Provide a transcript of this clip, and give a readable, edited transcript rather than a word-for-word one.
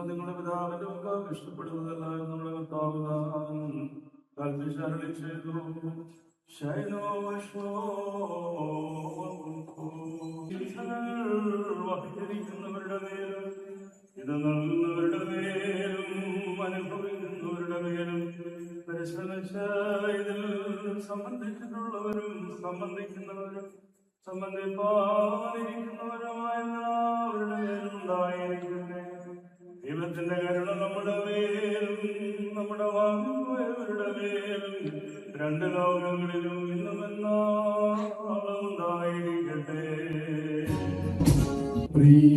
നിങ്ങളുടെ പിതാവിന്റെ മുഖം ഇഷ്ടപ്പെടുന്നതല്ല നമ്മുടെ കർത്താവ് കൽപ്പിച്ചാരളി ചെയ്തു. വഹിച്ചിരിക്കുന്നവരുടെ മേലും ഇത് നൽകുന്നവരുടെ മേലും അനുഭവിക്കുന്നവരുടെ മേലും പരിശ്രമിച്ച ഇതിൽ സംബന്ധിച്ചിട്ടുള്ളവരും സംബന്ധിക്കുന്നവരും സംബന്ധിപ്പാതിരിക്കുന്നവരുമായ എല്ലാവരുടെ മേലും ഉണ്ടായിരിക്കട്ടെ. ദൈവത്തിന്റെ കരുണ നമ്മുടെ മേലും നമ്മുടെ വാങ്ങുന്നവരുടെ മേലും രണ്ട് ലോകങ്ങളിലും ഇന്നും എന്നാളും ഉണ്ടായിരിക്കട്ടെ. പ്രിയ